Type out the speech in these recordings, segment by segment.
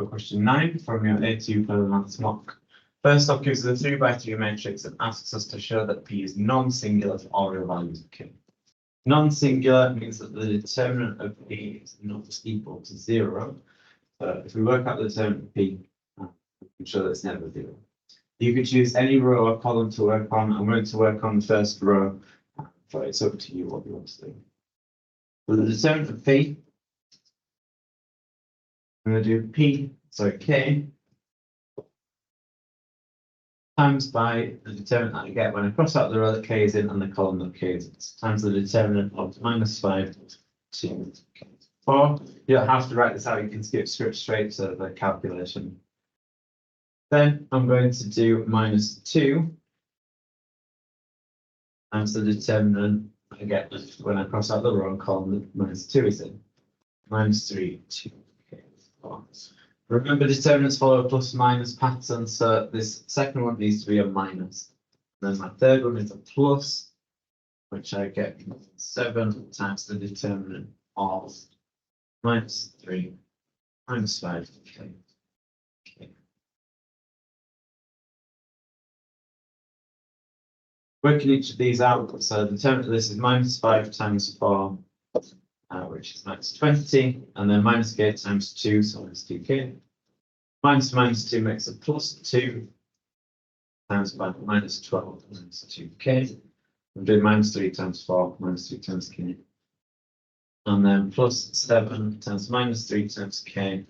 for question 9 from your A2 Further Maths mock. First off, gives us a 3 by 3 matrix and asks us to show that P is non-singular for all real values of K. Non-singular means that the determinant of P is not equal to 0. So if we work out the determinant of P, we can show that it's never 0. You could choose any row or column to work on. I'm going to work on the first row, but it's up to you what you want to do. For the determinant of P, I'm going to do K times by the determinant that I get when I cross out the row that K is in and the column that K is in, times the determinant of -5 to 4. You don't have to write this out, you can skip straight to the calculation. Then I'm going to do -2 times the determinant I get when I cross out the row and column that -2 is in, -3 to K. Remember, determinants follow a plus minus pattern, so this second one needs to be a minus. Then my third one is a plus, which I get 7 times the determinant of -3 -5. Okay. Working each of these out, so the determinant of this is -5 times 4. Which is -20, and then -k times 2, so -2k. -2 makes a +2 times by -12 -2k. I'm doing -3 times 4, -3 times k. And then +7 times -3 times k,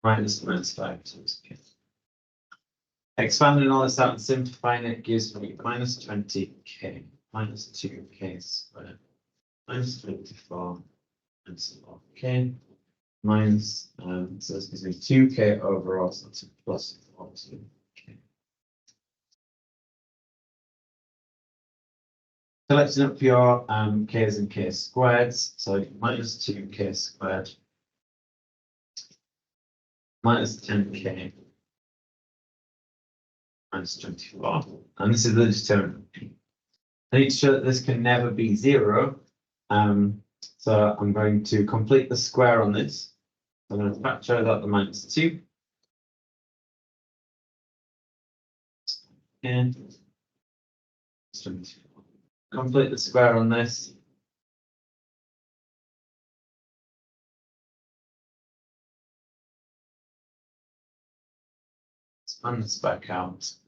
-5 times k. Expanding all this out and simplifying it gives me -20k, -2k squared, -24. And so k minus so this gives me 2k overall, so it's a +14k. Collecting up your k's and k squareds, so -2k squared -10k -24, and this is the determinant. I need to show that this can never be 0. So I'm going to complete the square on this. I'm going to factor out the -2. And complete the square on this. Expand this back out.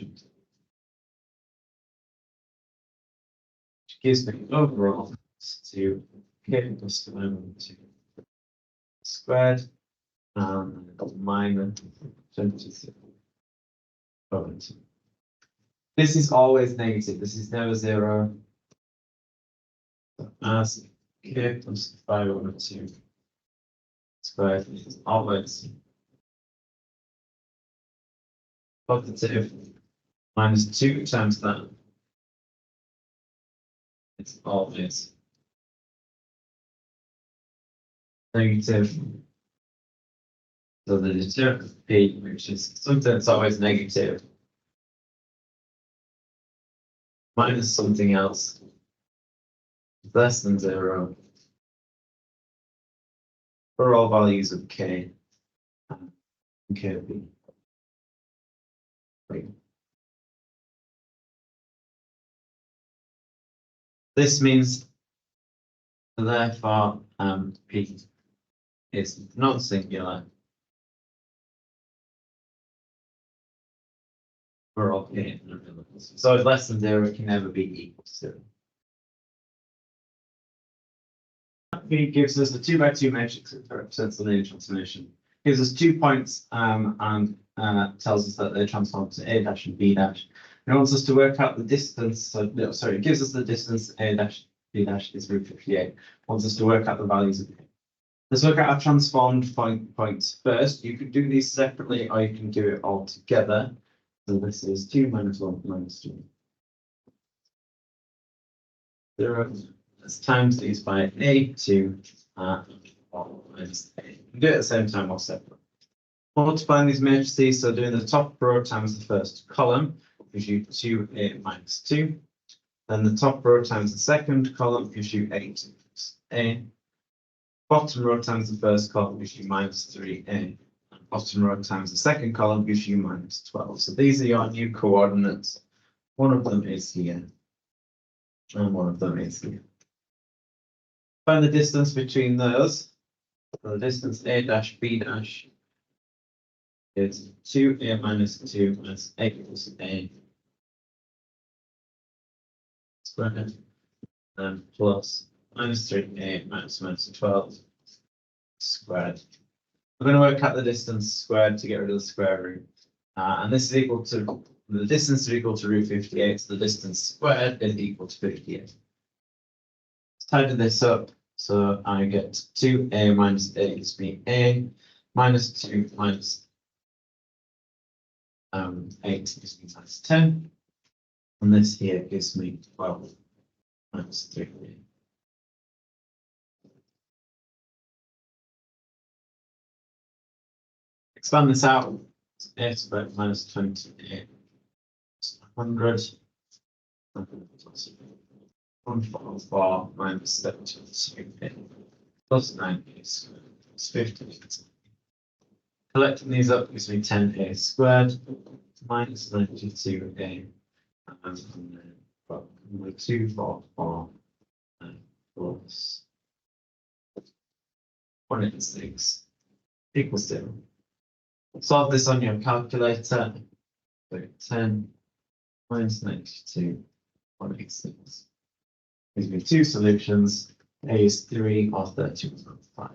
Which gives me overall to k plus 2 squared and -23. This is always negative. This is never 0. So as k plus 5/2 squared is always positive. -2 times that. It's always negative. So the determinant of P, which is something that's always negative, minus something else less than 0 for all values of k and kb. This means, therefore, P is non-singular for all k. So it's less than 0, it can never be equal to 0. P gives us a 2 by 2 matrix that represents the linear transformation. Gives us 2 points and tells us that they transform to A' and B'. It wants us to work out the distance. So, no, sorry, it gives us the distance A' B' is root 58. Wants us to work out the values of it. Let's work out our transformed points first. You could do these separately, or you can do it all together. So this is 2 minus 1 minus 2. 0. Let's times these by A2 minus A. You can do it at the same time or separate. Multiplying these matrices, so doing the top row times the first column. gives you 2a minus 2. Then the top row times the second column gives you 8 plus a. Bottom row times the first column gives you minus 3a. And bottom row times the second column gives you minus 12. So these are your new coordinates. One of them is here. And one of them is here. Find the distance between those. So the distance a dash b dash is 2a minus 2 plus a plus a squared, plus minus 3a minus 12 squared. We're going to work out the distance squared to get rid of the square root. And this is equal to, the distance is equal to root 58, so the distance squared is equal to 58. Let's tidy this up. So I get 2a minus a gives me a, minus 2 minus 8 gives me minus 10. And this here gives me 12 minus 3. Expand this out. A squared minus 28 100. 144 minus 72 plus 9a squared plus 58. Collecting these up gives me 10a squared minus 92a. And then 244 plus 186 equals 0. Solve this on your calculator. So 10 minus 92, 186. Gives me two solutions. A is 3 or 31.5.